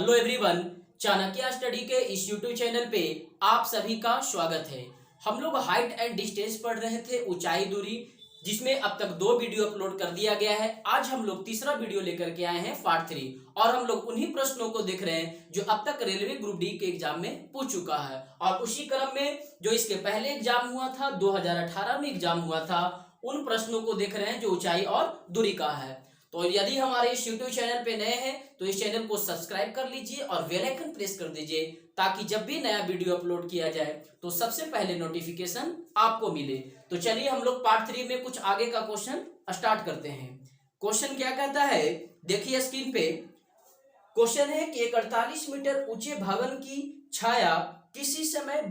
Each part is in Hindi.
हेलो एवरीवन, चाणक्य स्टडी के इस यूट्यूब चैनल पे आप सभी का स्वागत है। हम लोग हाइट एंड डिस्टेंस पढ़ रहे थे, ऊंचाई दूरी, जिसमें अब तक 2 वीडियो अपलोड कर दिया गया है। आज हम लोग तीसरा वीडियो लेकर के आए हैं पार्ट 3, और हम लोग उन्हीं प्रश्नों को देख रहे हैं जो अब तक रेलवे ग्रुप डी के एग्जाम में पूछ चुका है, और उसी क्रम में जो इसके पहले एग्जाम हुआ था 2018 में एग्जाम हुआ था, उन प्रश्नों को देख रहे हैं जो ऊंचाई और दूरी का है। तो यदि हमारे इस यूट्यूब चैनल पे नए हैं तो इस चैनल को सब्सक्राइब कर लीजिए और बेल आइकन प्रेस कर दीजिए, ताकि जब भी नया वीडियो अपलोड किया जाए तो सबसे पहले नोटिफिकेशन आपको मिले। तो चलिए हम लोग पार्ट 3 में कुछ आगे का क्वेश्चन स्टार्ट करते हैं। क्वेश्चन क्या कहता है, देखिए स्क्रीन पे। क्वेश्चन है कि एक 48 मीटर ऊंचे भवन की छाया किसी समय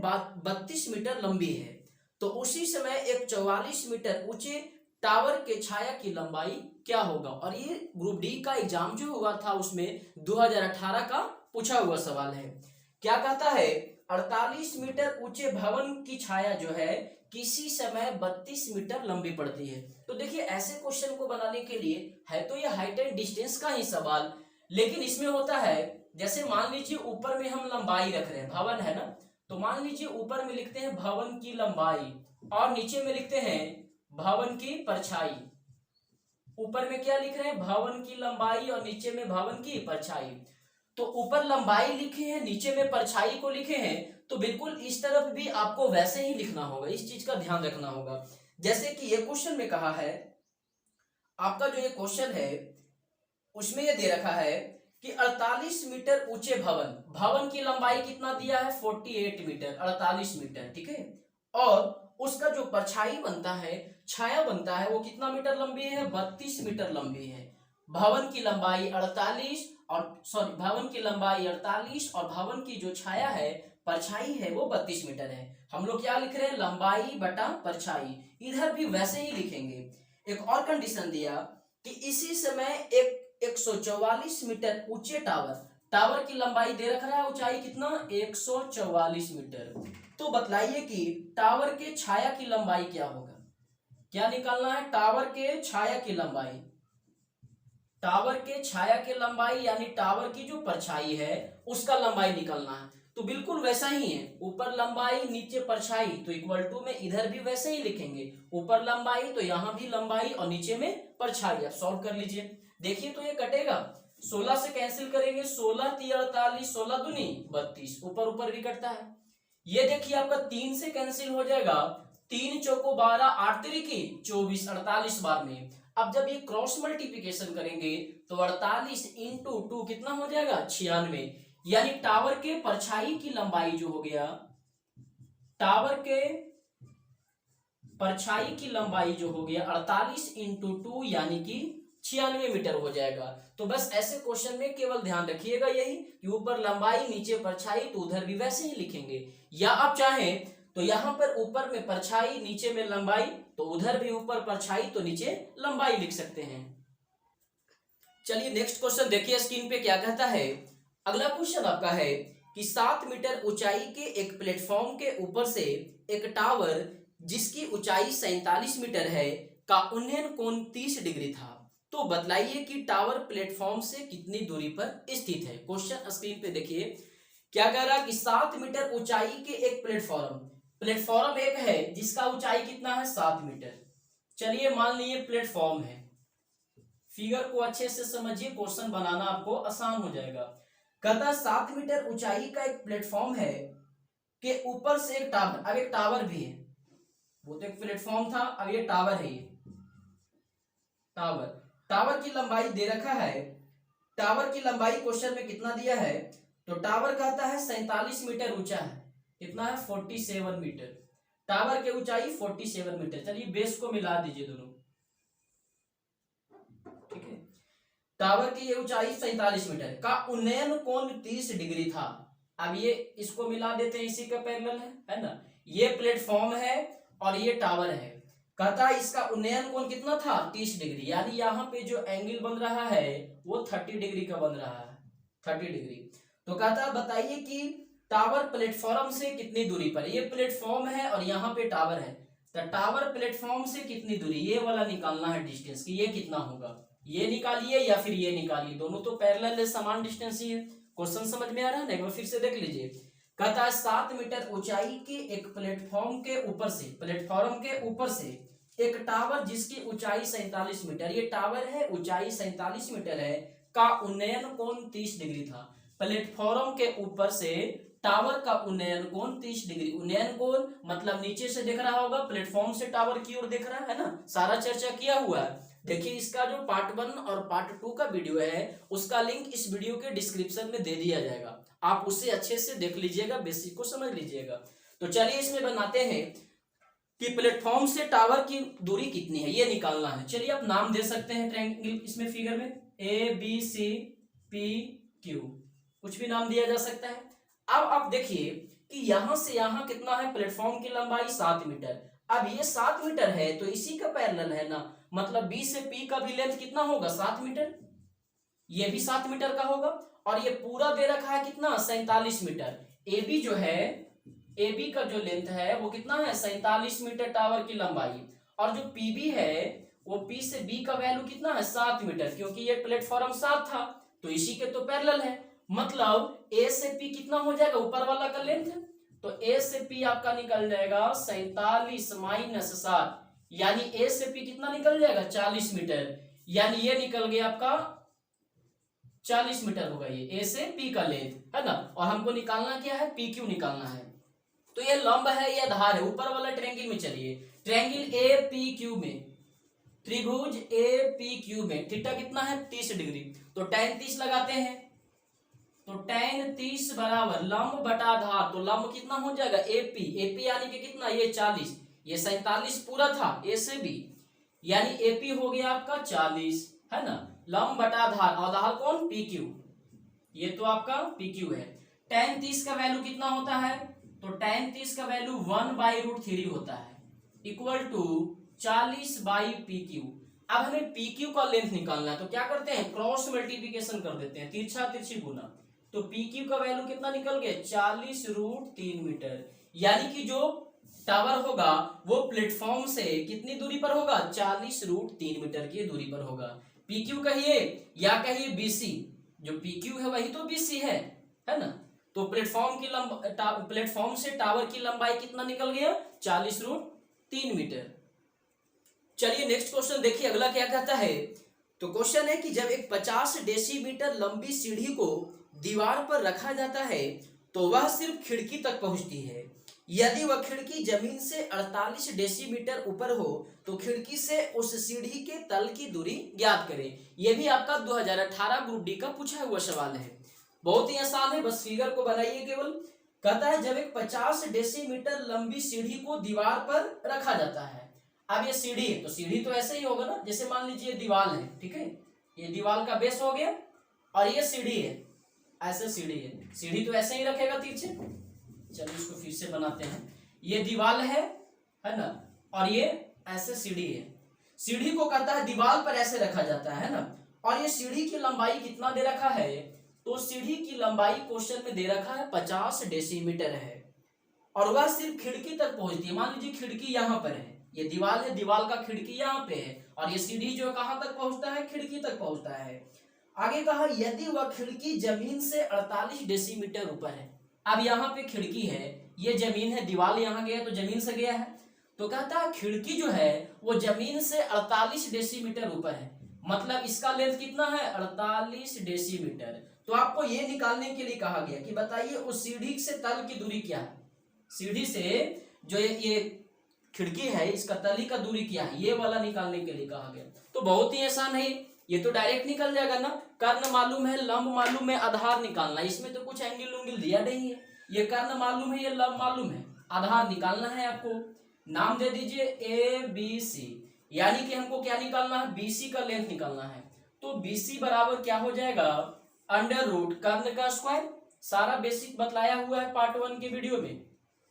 32 मीटर लंबी है, तो उसी समय एक 44 मीटर ऊंचे टावर के छाया की लंबाई क्या होगा। और ये ग्रुप डी का एग्जाम जो हुआ था उसमें 2018 का पूछा हुआ सवाल है। क्या कहता है, 48 मीटर ऊंचे भवन की छाया जो है किसी समय 32 मीटर लंबी पड़ती है। तो देखिए ऐसे क्वेश्चन को बनाने के लिए है तो ये हाइट एंड डिस्टेंस का ही सवाल, लेकिन इसमें होता है जैसे मान लीजिए ऊपर में हम लंबाई रख रहे हैं, भवन है ना, तो मान लीजिए ऊपर में लिखते हैं भवन की लंबाई और नीचे में लिखते हैं भवन की परछाई। ऊपर में क्या लिख रहे हैं, भवन की लंबाई, और नीचे में भवन की परछाई। तो ऊपर लंबाई लिखे हैं, नीचे में परछाई को लिखे हैं, तो बिल्कुल इस तरफ भी आपको वैसे ही लिखना होगा। इस चीज का ध्यान रखना होगा। जैसे कि ये क्वेश्चन में कहा है, आपका जो ये क्वेश्चन है उसमें ये दे रखा है कि 48 मीटर ऊंचे भवन की लंबाई कितना दिया है, 48 मीटर, 48 मीटर, ठीक है। और उसका जो परछाई बनता है, छाया बनता है, वो कितना मीटर लंबी है, 32 मीटर लंबी है। भवन की लंबाई 48 और भवन की जो छाया है, परछाई है, वो 32 मीटर है। हम लोग क्या लिख रहे हैं, लंबाई बटा परछाई। इधर भी वैसे ही लिखेंगे। एक और कंडीशन दिया कि इसी समय एक 144 मीटर ऊंचे टावर की लंबाई दे रखा है, ऊंचाई कितना, 144 मीटर। तो बतलाइए कि टावर के छाया की लंबाई क्या होगा। क्या निकालना है, टावर के छाया की लंबाई। टावर के छाया की लंबाई यानी टावर की जो परछाई है उसका लंबाई निकालना है। तो बिल्कुल वैसा ही है, ऊपर लंबाई नीचे परछाई, तो इक्वल टू में इधर भी वैसे ही लिखेंगे। ऊपर लंबाई तो यहां भी लंबाई और नीचे में परछाई। आप सॉल्व कर लीजिए, देखिए तो ये कटेगा, 16 से कैंसिल करेंगे, 16 × 48, 16 दूनी 32, ऊपर ऊपर भी कटता है। ये देखिए आपका 3 से कैंसिल हो जाएगा, 3 चौको 12, 8 तिरिकी 24, 48 बार में। अब जब ये क्रॉस मल्टीप्लिकेशन करेंगे तो 48 इंटू 2 कितना हो जाएगा, 96। यानी टावर के परछाई की लंबाई जो हो गया, टावर के परछाई की लंबाई जो हो गया 48 इंटू 2 यानी कि 96 मीटर हो जाएगा। तो बस ऐसे क्वेश्चन में केवल ध्यान रखिएगा यही कि ऊपर लंबाई नीचे परछाई, तो उधर भी वैसे ही लिखेंगे। या आप चाहें तो यहां पर ऊपर में परछाई नीचे में लंबाई, तो उधर भी ऊपर परछाई तो नीचे लंबाई लिख सकते हैं। चलिए नेक्स्ट क्वेश्चन देखिए स्क्रीन पे क्या कहता है। अगला क्वेश्चन आपका है कि 7 मीटर ऊंचाई के एक प्लेटफॉर्म के ऊपर से एक टावर जिसकी ऊंचाई 47 मीटर है का उन्नयन कोण 30 डिग्री था। तो बतलाइए कि टावर प्लेटफॉर्म से कितनी दूरी पर स्थित है। क्वेश्चन स्क्रीन पे देखिए क्या कह रहा है कि 7 मीटर ऊंचाई के एक प्लेटफॉर्म एक है जिसका ऊंचाई कितना है, 7 मीटर। चलिए मान लीजिए प्लेटफॉर्म है, फिगर को अच्छे से समझिए, क्वेश्चन बनाना आपको आसान हो जाएगा। कहता 7 मीटर ऊंचाई का एक प्लेटफॉर्म है के ऊपर से एक टावर, अब एक टावर भी है, वो तो एक प्लेटफॉर्म था, अब ये टावर है। ये टावर की लंबाई दे रखा है, टावर की लंबाई क्वेश्चन में कितना दिया है, तो टावर कहता है 47 मीटर ऊंचा है, कितना है, 47 मीटर। टावर की ऊंचाई 47 मीटर। चलिए बेस को मिला दीजिए दोनों, ठीक है। टावर की ये ऊंचाई 47 मीटर का उन्नयन कोण 30 डिग्री था। अब ये इसको मिला देते हैं, इसी का पैरेलल है ना। ये प्लेटफॉर्म है और ये टावर है। कहता है इसका उन्नयन कोण कितना था, 30 डिग्री। यानी यहाँ पे जो एंगल बन रहा है वो 30 डिग्री का बन रहा है, 30 डिग्री। तो कहता है बताइए कि टावर प्लेटफॉर्म से कितनी दूरी पर। ये प्लेटफॉर्म है और यहाँ पे टावर है, तो टावर प्लेटफॉर्म से कितनी दूरी, ये वाला निकालना है डिस्टेंस कि ये कितना होगा। ये निकालिए या फिर ये निकालिए, दोनों तो पैरेलल है, समान डिस्टेंस ही है। क्वेश्चन समझ में आ रहा है ना, एक बार फिर से देख लीजिए। कहता है 7 मीटर ऊंचाई के एक प्लेटफॉर्म के ऊपर से एक टावर जिसकी ऊंचाई 47 मीटर, ये टावर है, ऊंचाई 47 मीटर है, का उन्नयन कोण 30 डिग्री था। प्लेटफॉर्म के ऊपर से टावर का उन्नयन कोण 30 डिग्री, उन्नयन कोण मतलब नीचे से देख रहा होगा, प्लेटफॉर्म से टावर की ओर देख रहा है ना, सारा चर्चा किया हुआ है। देखिए इसका जो पार्ट 1 और पार्ट 2 का वीडियो है उसका लिंक इस वीडियो के डिस्क्रिप्शन में दे दिया जाएगा, आप उसे अच्छे से देख लीजिएगा, बेसिक को समझ लीजिएगा। तो चलिए इसमें बनाते हैं कि प्लेटफॉर्म से टावर की दूरी कितनी है, ये निकालना है। चलिए आप नाम दे सकते हैं ट्रायंगल, इसमें फिगर में ABCPQ, कुछ भी नाम दिया जा सकता है। अब आप देखिए कि यहां से यहां कितना है, प्लेटफॉर्म की लंबाई 7 मीटर। अब ये 7 मीटर है तो इसी का पैरेलल है ना, मतलब B से P का भी लेंथ कितना होगा, 7 मीटर, ये भी 7 मीटर का होगा। और ये पूरा दे रखा है कितना, 47 मीटर। AB जो है, AB का जो लेंथ है वो कितना है, 47 मीटर टावर की लंबाई। और जो PB है वो P से B का वैल्यू कितना है, 7 मीटर, क्योंकि ये प्लेटफॉर्म 7 था तो इसी के तो पैरेलल है। मतलब A से P कितना हो जाएगा, ऊपर वाला का लेंथ, तो A से P आपका निकल जाएगा 47 माइनस 7, यानी A से P कितना निकल जाएगा, 40 मीटर, यानी ये निकल गया आपका 40 मीटर होगा ये A से P का लेंथ, है ना। और हमको निकालना क्या है, PQ निकालना है। तो ये लंब है, ये आधार है, ऊपर वाला ट्रायंगल में चलिए, ट्रायंगल APQ में, त्रिभुज APQ में थीटा कितना है, 30 डिग्री, तो tan 30 लगाते हैं, तो tan 30 बराबर लंब बटा आधार, तो लंब कितना हो जाएगा, AP यानी कि कितना, ये 40, ये 47 पूरा था A से B, यानी AP हो गया आपका 40, है ना, लंब बटा आधार, आधार कौन, PQ, ये तो आपका PQ है। tan 30 का वैल्यू कितना होता है, तो tan 30 का वैल्यू 1/√3 होता है, इक्वल टू 40/PQ। अब हमें PQ का लेंथ निकालना है, तो क्या करते हैं, क्रॉस मल्टीप्लिकेशन कर देते हैं, तिरछा तिरछी गुना, तो PQ का वैल्यू कितना निकल गया, 40√3 मीटर, यानी कि जो टावर होगा वो प्लेटफॉर्म से कितनी दूरी पर होगा, 40√3 मीटर की दूरी पर होगा। PQ कहिए या कहिए BC, जो PQ है वही तो BC है ना। तो प्लेटफॉर्म से टावर की लंबाई कितना निकल गया, 40√3 मीटर। चलिए नेक्स्ट क्वेश्चन देखिए, अगला क्या कहता है। तो क्वेश्चन है कि जब एक 50 डेसीमीटर लंबी सीढ़ी को दीवार पर रखा जाता है तो वह सिर्फ खिड़की तक पहुंचती है। यदि वह खिड़की जमीन से 48 डेसीमीटर ऊपर हो तो खिड़की से उस सीढ़ी के तल की दूरी ज्ञात करें। यह भी आपका 2018 ग्रुप डी का पूछा हुआ सवाल है, बहुत ही आसान है, बस फिगर को बनाइए केवल। कहता है जब एक 50 डेसीमीटर लंबी सीढ़ी को दीवार पर रखा जाता है। अब ये सीढ़ी है तो सीढ़ी तो ऐसे ही होगा ना, जैसे मान लीजिए दीवार है, ठीक है, ये दीवार का बेस हो गया और ये सीढ़ी है, ऐसे सीढ़ी है, सीढ़ी तो ऐसे ही रखेगा तिरछे। चलिए इसको फिर से बनाते हैं, ये दीवार है ना, और ये ऐसे सीढ़ी है। सीढ़ी को कहता है दीवार पर ऐसे रखा जाता है ना, और ये सीढ़ी की लंबाई कितना दे रखा है, तो सीढ़ी की लंबाई क्वेश्चन में दे रखा है 50 डेसीमीटर है, और वह सिर्फ खिड़की तक पहुंचती है। मान लीजिए खिड़की यहाँ पर है, ये दीवार है, दीवार का खिड़की यहाँ पे है, और ये सीढ़ी जो कहाँ तक पहुंचता है, खिड़की तक पहुंचता है। आगे कहा यदि वह खिड़की जमीन से 48 डेसीमीटर ऊपर है। अब यहाँ पे खिड़की है, ये जमीन है, दीवार यहाँ गया तो जमीन से गया है, तो कहता है खिड़की जो है वो जमीन से 48 डेसीमीटर ऊपर है, मतलब इसका लेंथ कितना है, 48 डेसीमीटर। तो आपको ये निकालने के लिए कहा गया कि बताइए उस सीढ़ी से तल की दूरी क्या है, सीढ़ी से जो ये खिड़की है इसका तली का दूरी क्या है, ये वाला निकालने के लिए कहा गया। तो बहुत ही आसान है, ये तो डायरेक्ट निकल जाएगा ना, कर्ण मालूम है, लंब मालूम है, आधार निकालना, इसमें तो कुछ एंगल उंगल दिया नहीं है, ये कर्ण मालूम है, ये लंब मालूम है, आधार निकालना है। आपको नाम दे दीजिए ABC, यानी कि हमको क्या निकालना है, BC का लेंथ निकालना है। तो BC बराबर क्या हो जाएगा, √ कर्ण का स्क्वायर, सारा बेसिक बतलाया हुआ है पार्ट 1 के वीडियो में,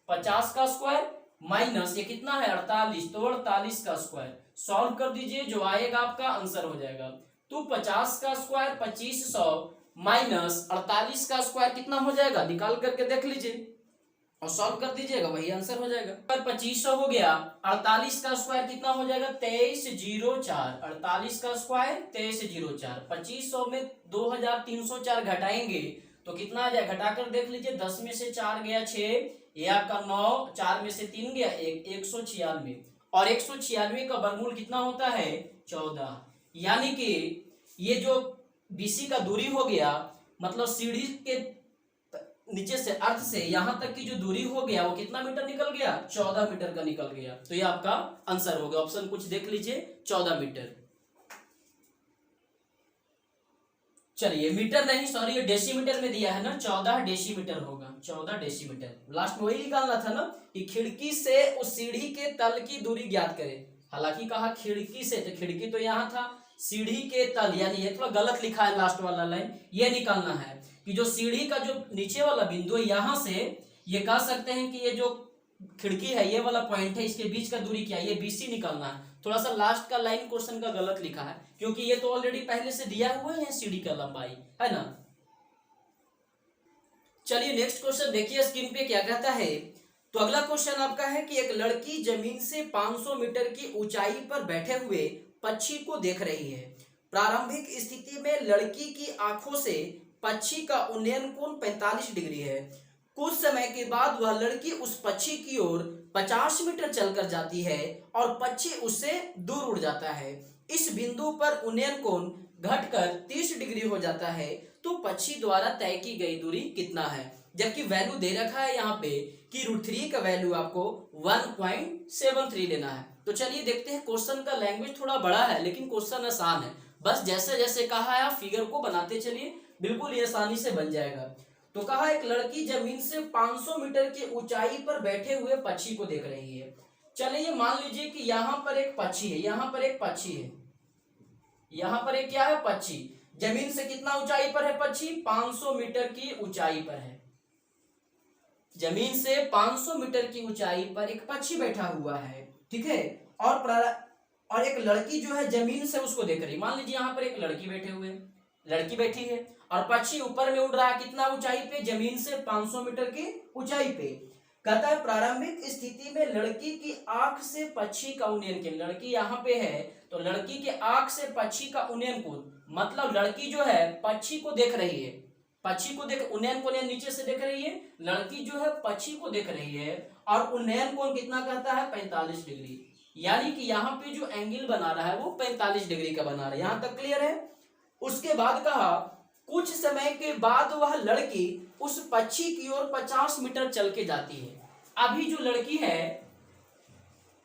50 का स्क्वायर माइनस ये कितना है 48, तो 48 का स्क्वायर, सॉल्व कर दीजिए, जो आएगा आपका आंसर हो जाएगा। तो 50 का स्क्वायर 2500 माइनस 48 का स्क्वायर कितना हो जाएगा, निकाल करके देख लीजिए और सॉल्व कर दीजिएगा, वही आंसर हो जाएगा। पर 2500 हो गया, 48 का स्क्वायर कितना हो जाएगा, 2304, 48 का स्क्वायर 2304, 2500 में 2304 घटाएंगे तो कितना आ जाए, घटाकर देख लीजिए, 10 में से 4 गया 6, ये आपका 9, 4 में से 3 गया 1, 196, और 196 का वर्गमूल कितना होता है, 14। यानी कि ये जो बीसी का दूरी हो गया, मतलब सीढ़ी के नीचे से अर्थ से यहां तक की जो दूरी हो गया वो कितना मीटर निकल गया, 14 मीटर का निकल गया। तो ये आपका आंसर हो गया, ऑप्शन कुछ देख लीजिए, 14 मीटर। चलिए, मीटर नहीं, सॉरी, ये डेसीमीटर में दिया है ना, 14 डेसीमीटर होगा, 14 डेसीमीटर। लास्ट में वही निकालना था ना कि खिड़की से उस सीढ़ी के तल की दूरी ज्ञात करें। हालांकि कहा खिड़की से, तो खिड़की तो यहाँ था, सीढ़ी के तल, यानी ये थोड़ा गलत लिखा है लास्ट वाला लाइन, ये निकालना है कि जो सीढ़ी का जो नीचे वाला बिंदु है, यहां से ये कह सकते हैं कि ये जो खिड़की है, ये वाला पॉइंट है, इसके बीच का दूरी क्या है, ये बीसी निकालना है। थोड़ा सा लास्ट का लाइन क्वेश्चन का गलत लिखा है, क्योंकि ये तो ऑलरेडी पहले से दिया हुआ है सीढ़ी का लंबाई, है ना। चलिए नेक्स्ट क्वेश्चन देखिए स्क्रीन पे क्या कहता है। तो अगला क्वेश्चन आपका है कि एक लड़की जमीन से 500 मीटर की ऊंचाई पर बैठे हुए पक्षी को देख रही है। प्रारंभिक स्थिति में लड़की की आंखों से पक्षी का उन्नयन कोण 45 डिग्री है। कुछ समय के बाद वह लड़की उस पक्षी की ओर 50 मीटर चलकर जाती है और पक्षी उससे दूर उड़ जाता है। इस बिंदु पर उन्नयन कोण घटकर 30 डिग्री हो जाता है। तो पक्षी द्वारा तय की गई दूरी कितना है, जबकि वैल्यू दे रखा है यहाँ पे कि √3 का वैल्यू आपको 1.73 लेना है। तो चलिए देखते हैं, क्वेश्चन का लैंग्वेज थोड़ा बड़ा है लेकिन क्वेश्चन आसान है, बस जैसे जैसे कहा है आप फिगर को बनाते चलिए, बिल्कुल ये आसानी से बन जाएगा। तो कहा एक लड़की जमीन से 500 मीटर की ऊंचाई पर बैठे हुए पक्षी को देख रही है। चलिए मान लीजिए कि यहाँ पर एक पक्षी है, यहाँ पर एक पक्षी है, यहाँ पर एक क्या है, पक्षी। जमीन से कितना ऊंचाई पर है पक्षी, 500 मीटर की ऊंचाई पर है। जमीन से 500 मीटर की ऊंचाई पर एक पक्षी बैठा हुआ है, ठीक है। और एक लड़की जो है जमीन से उसको देख रही। मान लीजिए यहाँ पर एक लड़की बैठी है और पक्षी ऊपर में उड़ रहा है, कितना ऊंचाई पे, जमीन से 500 मीटर की ऊंचाई पे। कहता है प्रारंभिक स्थिति में लड़की की आंख से पक्षी का उन्नयन कोण, लड़की यहाँ पे है तो लड़की के आंख से पक्षी का उन्नयन कोण, मतलब लड़की जो है पक्षी को देख रही है, पक्षी को देख, उन्नयन कोण नीचे से देख रही है, लड़की जो है पक्षी को देख रही है और उन्नयन कोण कितना कहता है, 45 डिग्री। यानी कि यहाँ पे जो एंगल बना रहा है वो 45 डिग्री का बना रहा है। यहाँ तक क्लियर है। उसके बाद कहा कुछ समय के बाद वह लड़की उस पक्षी की ओर 50 मीटर चल के जाती है। अभी जो लड़की है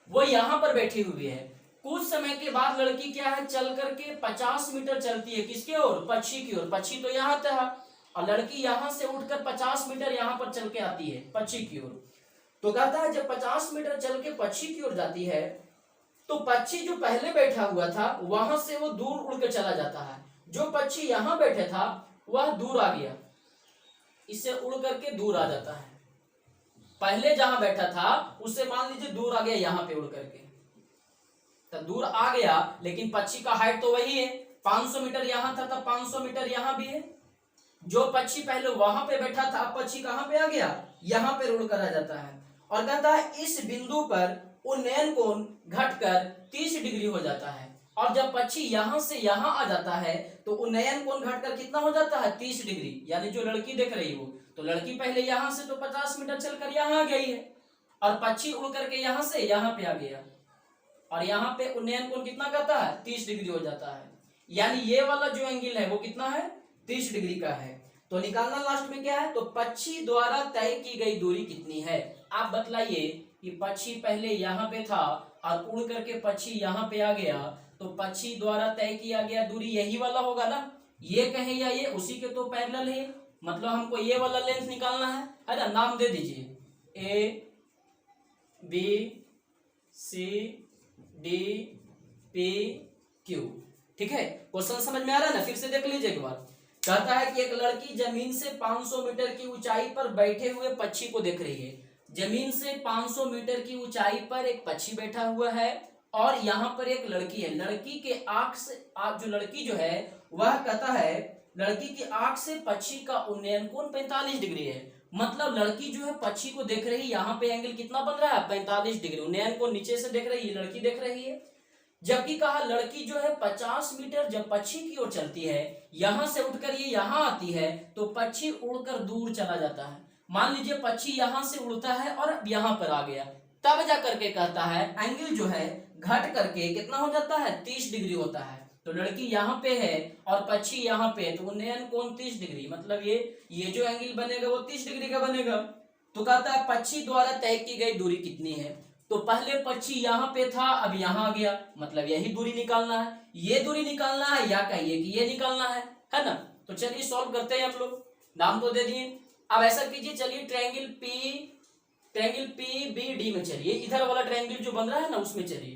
वो यहाँ पर बैठी हुई है, कुछ समय के बाद लड़की क्या है, चल करके 50 मीटर चलती है, किसके ओर, पक्षी की ओर। पक्षी तो यहाँ था और लड़की यहाँ से उठकर 50 मीटर यहाँ पर चल के आती है पक्षी की ओर। तो कहता है जब 50 मीटर चल के पक्षी की ओर जाती है तो पक्षी जो पहले बैठा हुआ था वहां से वो दूर उड़ के चला जाता है। जो पक्षी यहां बैठे था वह दूर आ गया, इससे उड़ करके दूर आ जाता है। पहले जहां बैठा था उससे मान लीजिए दूर आ गया, यहां पे उड़ करके तो दूर आ गया, लेकिन पक्षी का हाइट तो वही है, 500 मीटर यहां था तो 500 मीटर यहां भी है। जो पक्षी पहले वहां पे बैठा था, अब पक्षी कहां पे आ गया, यहां पे उड़कर आ जाता है। और कहता है इस बिंदु पर उन्नयन कोण घटकर 30 डिग्री हो जाता है। और जब पक्षी यहां से यहां आ जाता है तो उन्नयन कोण घटकर कितना हो जाता है, 30 डिग्री। यानी जो लड़की देख रही हो, तो लड़की पहले यहां से तो 50 मीटर चलकर यहां आ गई है और पक्षी उड़ करके यहां से यहां पे आ गया और यहाँ पे उन्नयन कोण कितना कहता है, 30 डिग्री हो जाता है। यानी ये वाला जो एंगल है वो कितना है, 30 डिग्री का है। तो निकालना लास्ट में क्या है, तो पक्षी द्वारा तय की गई दूरी कितनी है। आप बतलाइए कि पक्षी पहले यहाँ पे था और उड़ करके पक्षी यहाँ पे आ गया, तो पक्षी द्वारा तय किया गया दूरी यही वाला होगा ना, ये कहे या ये, उसी के तो पैरेलल है, मतलब हमको ये वाला लेंथ निकालना है ना। नाम दे दीजिए A B C D P Q, ठीक है। क्वेश्चन समझ में आ रहा है ना, फिर से देख लीजिए एक बार। कहता है कि एक लड़की जमीन से 500 मीटर की ऊंचाई पर बैठे हुए पक्षी को देख रही है। जमीन से 500 मीटर की ऊंचाई पर एक पक्षी बैठा हुआ है और यहाँ पर एक लड़की है। लड़की के आंख से जो लड़की जो है वह कहता है लड़की की आंख से पक्षी का उन्नयन कोण 45 डिग्री है। मतलब लड़की जो है पक्षी को देख रही है, यहाँ पे एंगल कितना बन रहा है, 45 डिग्री। उन्नयन कोण नीचे से देख रही है, लड़की देख रही है। जबकि कहा लड़की जो है 50 मीटर जब पक्षी की ओर चलती है, यहां से उठकर ये यहां आती है तो पक्षी उड़कर दूर चला जाता है। मान लीजिए पक्षी यहां से उड़ता है और अब यहां पर आ गया, तब जा करके कहता है एंगल जो है घट करके कितना हो जाता है, 30 डिग्री होता है। तो लड़की यहाँ पे है और पक्षी यहाँ पे है, तो उन्नयन कोण 30 डिग्री, मतलब ये जो एंगल बनेगा वो 30 डिग्री का बनेगा। तो कहता है पक्षी द्वारा तय की गई दूरी कितनी है। तो पहले पक्षी यहाँ पे था, अब यहाँ आ गया, मतलब यही दूरी निकालना है। ये दूरी निकालना है या कहिए कि ये निकालना है ना। तो चलिए सॉल्व करते हैं हम लोग, नाम तो दे दिए। अब ऐसा कीजिए, चलिए ट्रायंगल पी बी डी में चलिए, इधर वाला ट्रायंगल जो बन रहा है ना उसमें चलिए।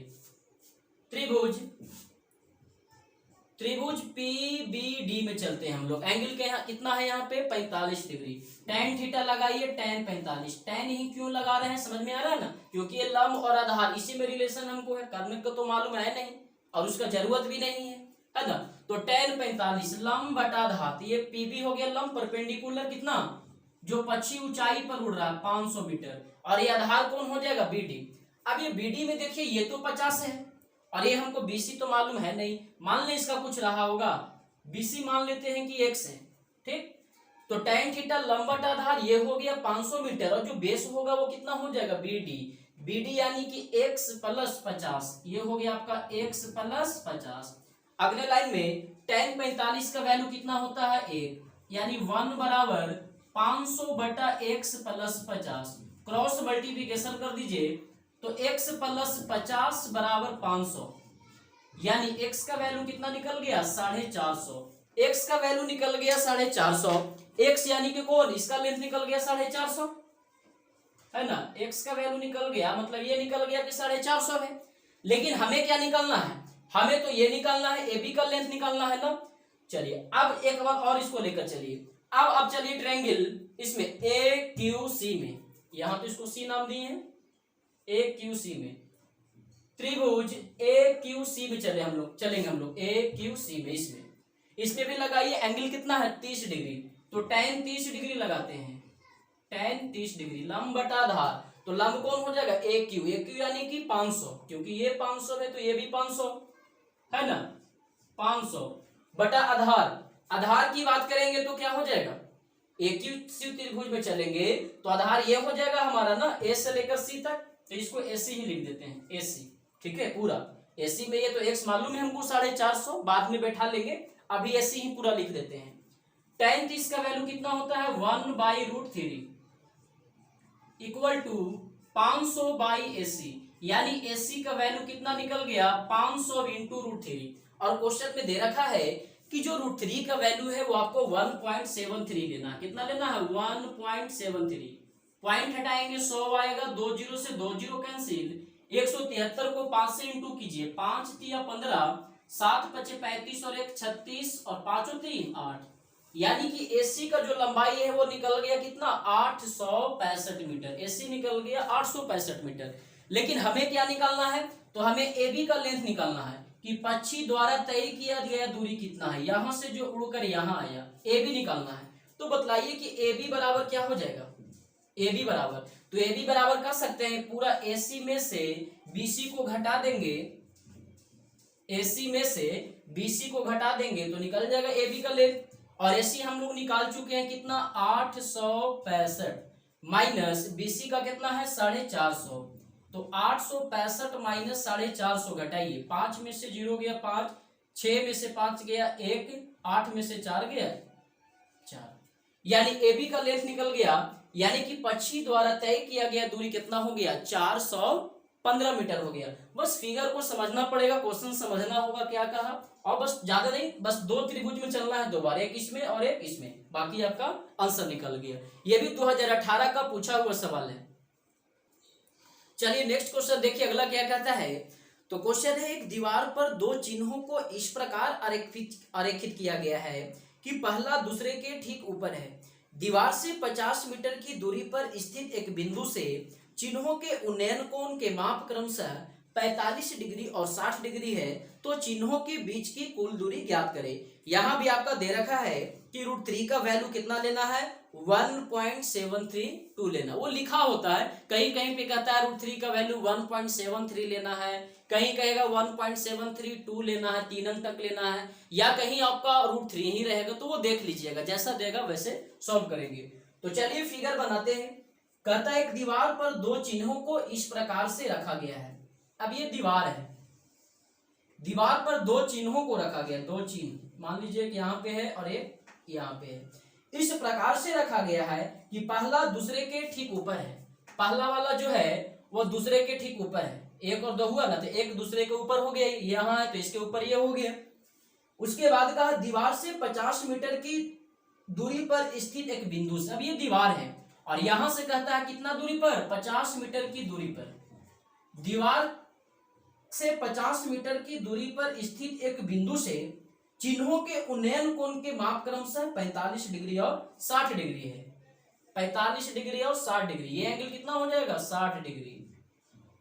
त्रिभुज पी बी डी में चलते हैं हम लोग। एंगल के यहाँ कितना है, यहाँ पे 45 डिग्री। tan थीटा लगाइए, tan 45। tan ही क्यों लगा रहे हैं, समझ में आ रहा है ना, क्योंकि ये लंब और आधार इसी में रिलेशन हमको है, करने को तो मालूम है नहीं और उसका जरूरत भी नहीं है ना। तो tan 45 लंब बटा आधार, ये पीबी हो गया लंब, परपेंडिकुलर कितना, जो पक्षी ऊंचाई पर उड़ रहा है 500 मीटर, और ये आधार कौन हो जाएगा, बीडी। अब ये बीडी में देखिए ये तो 50 है और ये हमको बीसी तो मालूम है नहीं, मान ले इसका कुछ रहा होगा, बीसी मान लेते हैं कि x है, ठीक। तो tan थीटा लंब बटा आधार ये हो गया 500 मीटर, और जो बेस होगा वो कितना हो जाएगा, बीडी यानी कि x प्लस 50, ये हो गया आपका x प्लस 50। अगले लाइन में tan 45 का वैल्यू कितना होता है, 1, यानी 1 बराबर 500 बटा x प्लस 50, क्रॉस मल्टीप्लीकेशन कर दीजिए तो x प्लस 50 बराबर 500, यानी x का वैल्यू कितना निकल गया, 450। x का वैल्यू निकल गया 450, x यानी कि कौन, इसका लेंथ निकल गया 450, है ना। x का वैल्यू निकल गया, मतलब ये निकल गया कि 450 है। लेकिन हमें क्या निकालना है, हमें तो ये निकालना है, AB का लेंथ निकालना है ना। चलिए अब एक बार और इसको लेकर चलिए, अब चलिए ट्रायंगल इसमें AQC में, यहां तो इसको C नाम दिए हैं, AQC में, त्रिभुज AQC में चलेंगे हम लोग AQC में, इसमें भी लगाइए एंगल कितना है, 30 डिग्री। तो tan 30 डिग्री लगाते हैं, tan 30 डिग्री लंब बटा आधार, तो लंब कौन हो जाएगा, AQ यानी कि 500, क्योंकि ये 500 है तो ये भी 500 है ना। 500 बटा आधार की बात करेंगे तो क्या हो जाएगा, AQC त्रिभुज में चलेंगे तो आधार ये हो जाएगा हमारा ना, A से लेकर C तक, तो इसको AC ही लिख देते हैं, AC, ठीक है पूरा। AC में ये तो x मालूम है हमको 450, बाद में बैठा लेंगे, अभी AC ही पूरा लिख देते हैं। tan 30 का वैल्यू कितना होता है, 1/√3 इक्वल टू 500/AC, यानी AC का वैल्यू कितना निकल गया, 500 इंटू √3। और क्वेश्चन में दे रखा है कि जो √3 का वैल्यू है वो आपको 1.73 लेना है, कितना लेना है, 1.73। पॉइंट हटाएंगे 100 आएगा, 2 0 से 2 0 कैंसिल, 173 को 5 से इंटू कीजिए, 5 तिया 15, 7 पचे 35 और 1 36 और 5 3 8, यानी कि AC का जो लंबाई है वो निकल गया कितना, 865 मीटर। AC निकल गया 865 मीटर। लेकिन हमें क्या निकालना है, तो हमें AB का लेंथ निकालना है कि पक्षी द्वारा तय किया गया दूरी कितना है, यहां से जो उड़कर यहां आया, AB निकालना है। तो बतलाइए कि AB बराबर क्या हो जाएगा, AB बराबर, तो AB बराबर कर सकते हैं पूरा AC में से BC को घटा देंगे, AC में से BC को घटा देंगे तो निकल जाएगा AB का लेंथ। और AC हम लोग निकाल चुके हैं कितना, 865 माइनस BC का कितना है, 450, तो 865 माइनस 450 घटाइए, 5 में से 0 गया 5, 6 में से 5 गया 1, 8 में से 4 गया 4, यानी AB का लेंथ निकल गया, यानी कि पक्षी द्वारा तय किया गया दूरी कितना हो गया, 415 मीटर हो गया। बस फिगर को समझना पड़ेगा, क्वेश्चन समझना होगा क्या कहा, और बस ज्यादा नहीं, बस 2 त्रिभुज में चलना है 2 बार, एक इसमें और एक इसमें, बाकी आपका आंसर निकल गया। ये भी 2018 का पूछा हुआ सवाल है। चलिए नेक्स्ट क्वेश्चन देखिए, अगला क्या कहता है। तो क्वेश्चन है, एक दीवार पर 2 चिन्हों को इस प्रकार आरेखित किया गया है कि पहला दूसरे के ठीक ऊपर है। दीवार से 50 मीटर की दूरी पर स्थित एक बिंदु से चिन्हों के उन्नयन कोण के माप क्रमशः 45 डिग्री और 60 डिग्री है, तो चिन्हों के बीच की कुल दूरी ज्ञात करें। यहाँ भी आपका दे रखा है कि √3 का वैल्यू कितना लेना है, 1.732 लेना। वो लिखा होता है, कहीं कहीं पे कहता है √3 का वैल्यू 1.73 लेना है, कहीं कहेगा 1.732 लेना है, 3 अंक तक लेना है, या कहीं आपका √3 ही रहेगा। तो वो देख लीजिएगा, जैसा देगा वैसे सॉल्व करेंगे। तो चलिए फिगर बनाते हैं। कहता है एक दीवार पर दो चिन्हों को इस प्रकार से रखा गया है। अब ये दीवार है, दीवार पर दो चिन्हों को रखा गया, दो चिन्ह मान लीजिए कि यहाँ पे है और एक यहाँ पे है। इस प्रकार से रखा गया है कि पहला दूसरे के ठीक ऊपर है। पहला वाला जो है वो दूसरे के ठीक ऊपर है, एक और दो हुआ ना, तो एक दूसरे के ऊपर हो गया, यहाँ है तो इसके ऊपर ये हो गया। उसके बाद कहा दीवार से 50 मीटर की दूरी पर स्थित एक बिंदु से, अब ये दीवार है और यहां से कहता है कितना दूरी पर, 50 मीटर की दूरी पर, दीवार से 50 मीटर की दूरी पर स्थित एक बिंदु से चिन्हों के उन्नयन कोण के माप क्रमशः 45 डिग्री और 60 डिग्री है। 45 डिग्री और 60 डिग्री, ये एंगल कितना हो जाएगा, 60 डिग्री।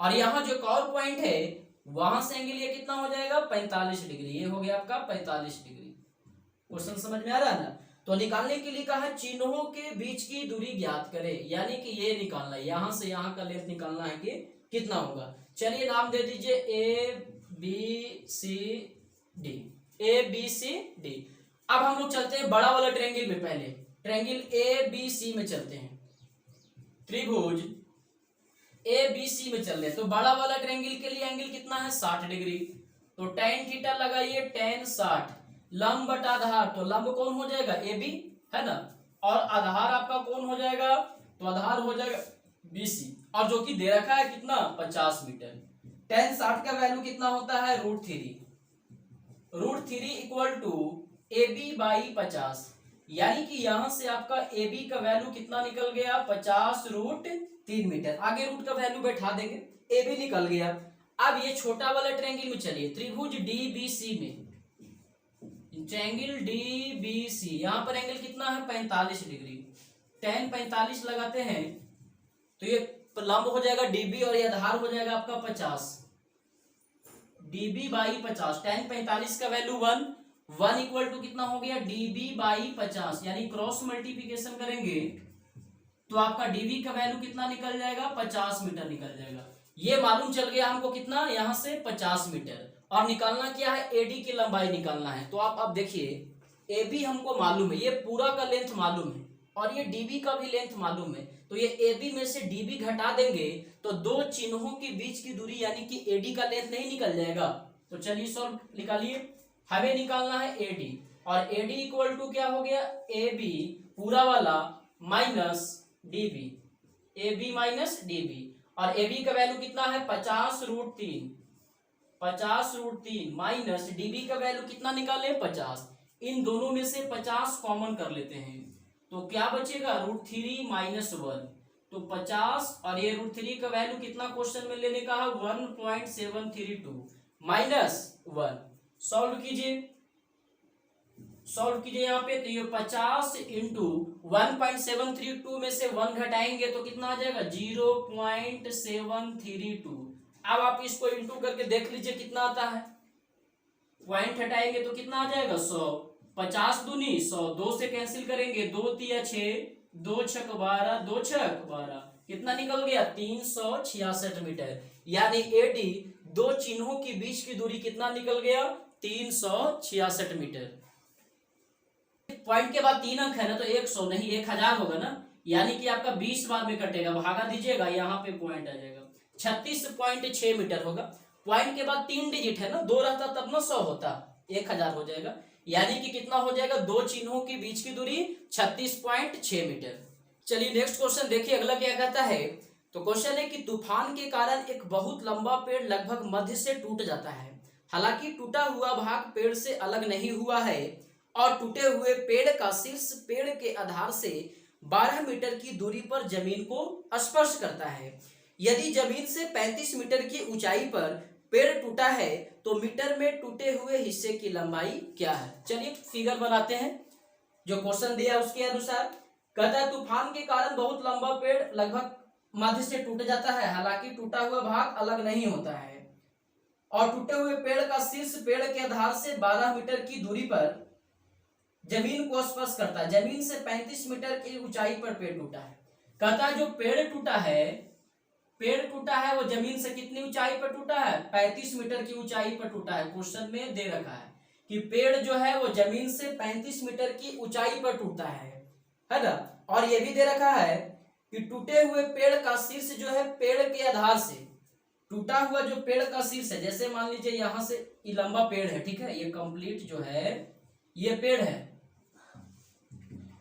और यहाँ जो एक और पॉइंट है वहां से एंगल ये कितना हो जाएगा, 45 डिग्री। ये हो गया आपका 45 डिग्री। क्वेश्चन समझ में आ रहा है ना। तो निकालने के लिए कहा चिन्हों के बीच की दूरी ज्ञात करें, यानी कि ये निकालना है, यहां से यहां का लेंथ निकालना है कि कितना होगा। चलिए नाम दे दीजिए A B C D, ABCD। अब हम लोग चलते हैं बड़ा वाला ट्रायंगल में, पहले ट्रायंगल ABC में चलते हैं, त्रिभुज ABC में चल रहे हैं। तो बड़ा वाला ट्रायंगल के लिए एंगल कितना है, 60 डिग्री। तो tan थीटा लगाइए, tan 60, लंब बटा आधार, तो लंब कौन हो जाएगा, AB है ना, और आधार आपका कौन हो जाएगा, तो आधार हो जाएगा BC, और जो कि दे रखा है कितना, 50 मीटर। tan 60 का वैल्यू कितना होता है, √3 इक्वल टू AB बाई 50, यानी कि यहां से आपका AB का वैल्यू कितना निकल गया, 50√3 मीटर। आगे रूट का वैल्यू बैठा देंगे, AB निकल गया। अब ये छोटा वाला ट्रायंगल में चलिए, त्रिभुज DBC में, ट्रायंगल DBC, यहां पर एंगल कितना है, 45 डिग्री। tan 45 लगाते हैं तो ये लंब हो जाएगा DB और ये आधार हो जाएगा आपका 50, DB बाई 50। tan 45 का वैल्यू 1 इक्वल टू कितना हो गया, DB बाई 50, यानी क्रॉस मल्टीप्लिकेशन करेंगे तो आपका DB का वैल्यू कितना निकल जाएगा, 50 मीटर निकल जाएगा। ये मालूम चल गया हमको कितना, यहां से 50 मीटर। और निकालना क्या है, AD की लंबाई निकालना है। तो आप अब देखिए AB हमको मालूम है, ये पूरा का लेंथ मालूम है, और ये DB का भी लेंथ मालूम है। तो ये AB में से DB घटा देंगे तो दो चिन्हों के बीच की दूरी यानी कि AD का लेंथ नहीं निकल जाएगा। तो चलिए सॉल्व निकालिए, हमें निकालना है AD, और AD इक्वल टू क्या हो गया, AB पूरा वाला minus DB, AB minus DB, और AB का वैल्यू कितना है, 50√3, 50√3 माइनस DB का वैल्यू कितना निकाले, 50। इन दोनों में से 50 कॉमन कर लेते हैं तो क्या बचेगा, √3 माइनस 1, तो 50, और ये √3 का वैल्यू कितना क्वेश्चन में लेने का है, 1.732 माइनस 1। सॉल्व कीजिए, यहाँ पे, तो ये 50 इंटू 1.732 में से 1 घटाएंगे तो कितना आ जाएगा, 0.732। अब आप इसको इंटू करके देख लीजिए कितना आता है, पॉइंट हटाएंगे तो कितना आ जाएगा, 100, 50 दूनी 100, 2 से कैंसिल करेंगे, 2 तिया 6, 2 छक 12, 2 छक 12, कितना निकल गया, 366 मीटर। यानी AD दो चिन्हों के बीच की दूरी कितना निकल गया, 366 मीटर। पॉइंट के बाद 3 अंक है ना, तो 100 नहीं 1000 होगा ना, यानी कि आपका 20 बार में कटेगा, भागा दीजिएगा, यहाँ पे पॉइंट आ जाएगा, 36.6 मीटर होगा। पॉइंट के बाद 3 डिजिट है ना, 2 रहता तब ना 100 होता, 1000 हो जाएगा, यानी कि कितना हो जाएगा, दो चिन्हों के बीच की दूरी 36.6 मीटर। चलिए नेक्स्ट क्वेश्चन देखिए, अगला क्या कहता है। तो क्वेश्चन है कि तूफान के कारण एक बहुत लंबा पेड़ लगभग मध्य से टूट जाता है। हालांकि टूटा हुआ भाग पेड़ से अलग नहीं हुआ है और टूटे हुए पेड़ का शीर्ष पेड़ के आधार से 12 मीटर की दूरी पर जमीन को स्पर्श करता है। यदि जमीन से 35 मीटर की ऊंचाई पर पेड़ टूटा है तो मीटर में टूटे हुए हिस्से की लंबाई क्या है। चलिए फिगर बनाते हैं, जो क्वेश्चन दिया उसके अनुसार। कहता है तूफान के कारण बहुत लंबा पेड़ लगभग मध्य से टूट जाता है, हालांकि टूटा हुआ भाग अलग नहीं होता है, और टूटे हुए पेड़ का शीर्ष पेड़ के आधार से 12 मीटर की दूरी पर जमीन को स्पर्श करता है, जमीन से 35 मीटर की ऊंचाई पर पेड़ टूटा है। कहता है जो पेड़ टूटा है वो जमीन से कितनी ऊंचाई पर टूटा है, 35 मीटर की ऊंचाई पर टूटा है। क्वेश्चन में दे रखा है कि पेड़ जो है वो जमीन से 35 मीटर की ऊंचाई पर टूटा है ना। और ये भी दे रखा है कि टूटे हुए पेड़ का शीर्ष जो है पेड़ के आधार से, टूटा हुआ जो पेड़ का शीर्ष है, जैसे मान लीजिए यहां से ये लंबा पेड़ है, ठीक है, ये कंप्लीट जो है ये पेड़ है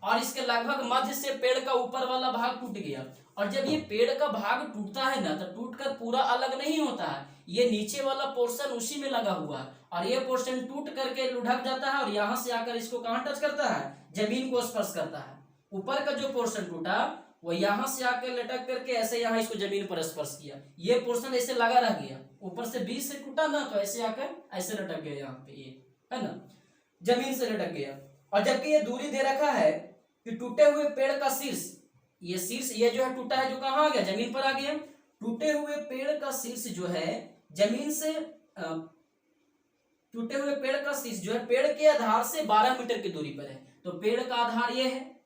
और इसके लगभग मध्य से पेड़ का ऊपर वाला भाग टूट गया। और जब ये पेड़ का भाग टूटता है ना तो टूटकर पूरा अलग नहीं होता है, ये नीचे वाला पोर्शन उसी में लगा हुआ है और ये पोर्शन टूट करके लुढ़क जाता है और यहां से आकर इसको कहां टच करता है, जमीन को स्पर्श करता है। ऊपर का जो पोर्शन टूटा वो यहां से आकर लटक करके ऐसे यहाँ इसको जमीन पर स्पर्श किया, ये पोर्शन ऐसे लगा रह गया, ऊपर से बीच से टूटा ना तो ऐसे आकर ऐसे लटक गया यहाँ पे, ये है ना, जमीन से लटक गया। और जबकि ये दूरी दे रखा है कि टूटे हुए पेड़ का शीर्ष, ये शीर्ष ये जो है टूटा है जो कहाँ आ गया, जमीन पर आ गया। टूटे हुए पेड़ का शीर्ष जो है जमीन से टूटे हुए पेड़ का शीर्ष जो है पेड़ के आधार से 12 मीटर की दूरी पर है। तो पेड़ का आधार ये है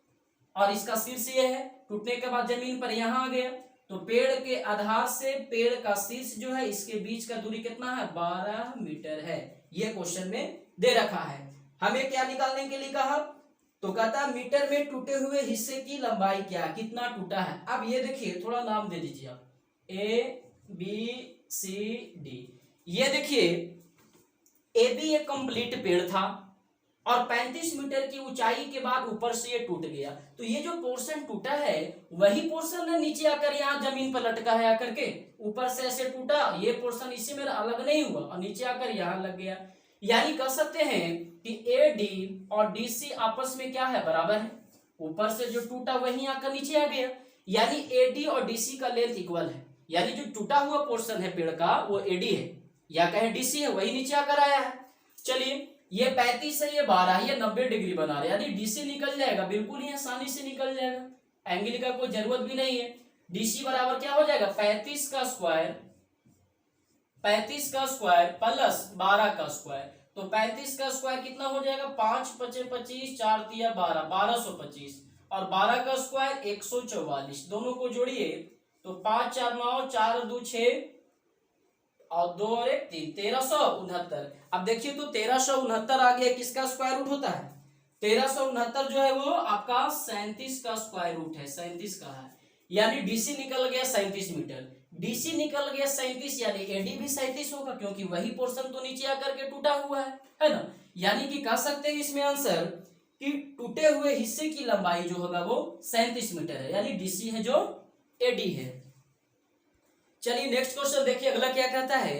और इसका शीर्ष ये है, टूटने के बाद जमीन पर यहां आ गया। तो पेड़ के आधार से पेड़ का शीर्ष जो है इसके बीच का दूरी कितना है, 12 मीटर है। ये क्वेश्चन में दे रखा है। हमें क्या निकालने के लिए कहा, तो कहता मीटर में टूटे हुए हिस्से की लंबाई क्या, कितना टूटा है। अब ये देखिए, थोड़ा नाम दे दीजिए आप, ABCD। ये देखिए AB एक कंप्लीट पेड़ था और 35 मीटर की ऊंचाई के बाद ऊपर से ये टूट गया। तो ये जो पोर्शन टूटा है वही पोर्शन है नीचे आकर यहाँ जमीन पर लटका है आकर के, ऊपर से ऐसे टूटा, ये पोर्शन इससे मेरा अलग नहीं हुआ और नीचे आकर यहाँ लग गया। यानी कह सकते हैं कि AD और DC आपस में क्या है, बराबर है। ऊपर से जो टूटा वही आकर नीचे आ गया, यानी AD और DC का लेंथ इक्वल है। यानी जो टूटा हुआ पोर्शन है पेड़ का वो AD है या कहें DC है, वही नीचे आकर आया है। चलिए ये 35 है, ये 12 है, ये 90 डिग्री बना रहे, यानी DC निकल जाएगा, बिल्कुल ही आसानी से निकल जाएगा, एंगल का कोई जरूरत भी नहीं है। DC बराबर क्या हो जाएगा, 35 का स्क्वायर प्लस 12 का स्क्वायर। तो 35 का स्क्वायर कितना हो जाएगा, 5 पचे 25, 4 तिया 12, 1225 और 12 का स्क्वायर 144। दोनों को जोड़िए तो 5 4 9, 4 2 6 और 2 और 1 3, 1369। अब देखिए तो 1369 आ गया, किसका स्क्वायर रूट होता है, 1369 जो है वो आपका 37 का स्क्वायर रूट है, 37 का है। यानी DC निकल गया 37 मीटर, DC निकल गया 37, यानी AD भी 37 होगा क्योंकि वही पोर्शन तो नीचे आकर के टूटा हुआ है ना। यानी कि कह सकते हैं इसमें आंसर कि टूटे हुए हिस्से की लंबाई जो होगा वो 37 मीटर है, यानी DC है जो AD है। चलिए नेक्स्ट क्वेश्चन देखिए, अगला क्या कहता है।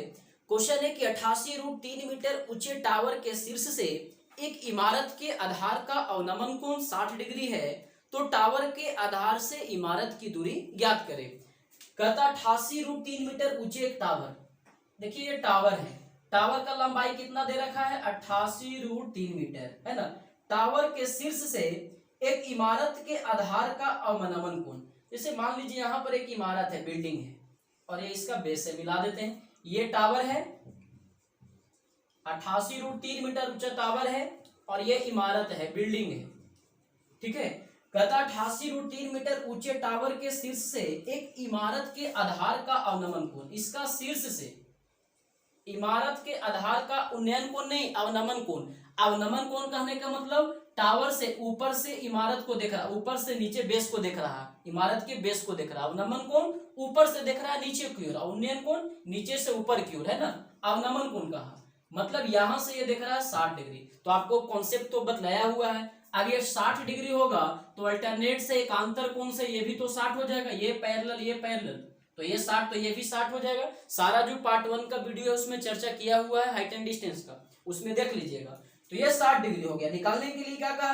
क्वेश्चन है कि 88√3 मीटर ऊंचे टावर के शीर्ष से एक इमारत के आधार का अवनमन कोण 60 डिग्री है, तो टावर के आधार से इमारत की दूरी ज्ञात करें। कहता 88√3 मीटर ऊंचे एक टावर, देखिए ये टावर है, टावर का लंबाई कितना दे रखा है, 88√3 मीटर है ना। टावर के शीर्ष से एक इमारत के आधार का अवनमन कोण, जैसे मान लीजिए यहाँ पर एक इमारत है, बिल्डिंग है और ये इसका बेस है, मिला देते हैं। ये टावर है, 88√3 मीटर ऊंचा टावर है और ये इमारत है, बिल्डिंग है, ठीक है। कहता 88√3 मीटर ऊंचे टावर के शीर्ष से एक इमारत के आधार का अवनमन कोण, इसका शीर्ष से इमारत के आधार का उन्नयन कोण नहीं, अवनमन कोण। अवनमन कोण कहने का मतलब टावर से ऊपर से इमारत को देख रहा, ऊपर से नीचे बेस को देख रहा, इमारत के बेस को देख रहा। अवनमन कोण ऊपर से देख रहा है नीचे की ओर, उन्नयन कोण नीचे से ऊपर की ओर, है ना। अवनमन कोण कहा मतलब यहां से ये देख रहा है 60 डिग्री। तो आपको कॉन्सेप्ट तो बतलाया हुआ है। अब ये 60 डिग्री होगा तो अल्टरनेट से एकांतर कोण से ये भी तो 60 हो जाएगा, ये पैरेलल, तो ये 60 तो ये भी 60 हो जाएगा। सारा जो पार्ट 1 का वीडियो है उसमें चर्चा किया हुआ है हाइट एंड डिस्टेंस का, उसमें देख लीजिएगा। तो ये 60 डिग्री हो गया। निकालने के लिए क्या कहा,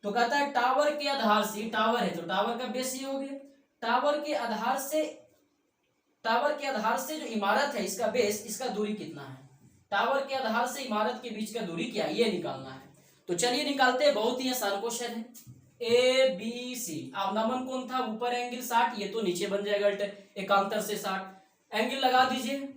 तो कहता है टावर के आधार से, टावर है तो टावर का बेस ये हो गया, टावर के आधार से जो इमारत है इसका बेस, इसका दूरी कितना है, टावर के आधार से इमारत के बीच का दूरी क्या है, ये निकालना है। तो चलिए निकालते हैं, बहुत ही आसान क्वेश्चन है। ABC अवनमन कोण था ऊपर एंगल 60, ये तो नीचे बन जाएगा एकांतर से 60। एंगल लगा दीजिए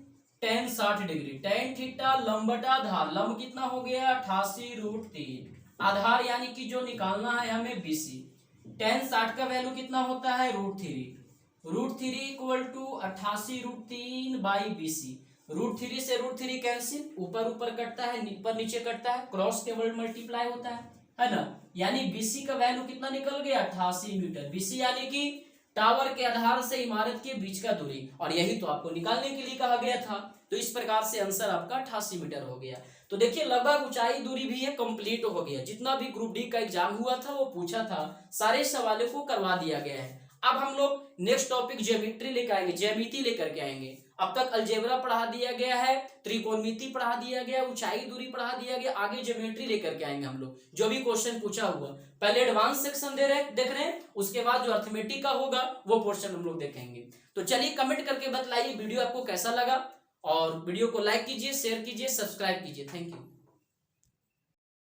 tan 60 डिग्री, tan थीटा लंब बटा आधार, लंब कितना हो गया 88√3, आधार यानी कि जो निकालना है हमें BC। tan 60 का वैल्यू कितना होता है √3 इक्वल टू 88√3/BC। √3 से √3 कैंसिल, ऊपर ऊपर कटता है, ऊपर नीचे कटता है, क्रॉस केवल मल्टीप्लाई होता है ना। यानी BC का वैल्यू कितना निकल गया 88 मीटर। BC यानी कि टावर के आधार से इमारत के बीच का दूरी, और यही तो आपको निकालने के लिए कहा गया था। तो इस प्रकार से आंसर आपका 88 मीटर हो गया। तो देखिए लगभग ऊंचाई दूरी भी है कंप्लीट हो गया। जितना भी ग्रुप डी का एग्जाम हुआ था वो पूछा था, सारे सवालों को करवा दिया गया है। अब हम लोग नेक्स्ट टॉपिक ज्योमेट्री लेकर आएंगे, ज्यामिति लेकर के आएंगे। अब तक अलजेब्रा पढ़ा दिया गया है, त्रिकोणमिति पढ़ा दिया गया, ऊंचाई दूरी पढ़ा दिया गया, आगे ज्योमेट्री लेकर के आएंगे हम लोग। जो भी क्वेश्चन पूछा हुआ पहले एडवांस सेक्शन देख रहे हैं, उसके बाद जो अर्थमेटिक का होगा वो पोर्शन हम लोग देखेंगे। तो चलिए कमेंट करके बतलाइए वीडियो आपको कैसा लगा, और वीडियो को लाइक कीजिए, शेयर कीजिए, सब्सक्राइब कीजिए। Thank you.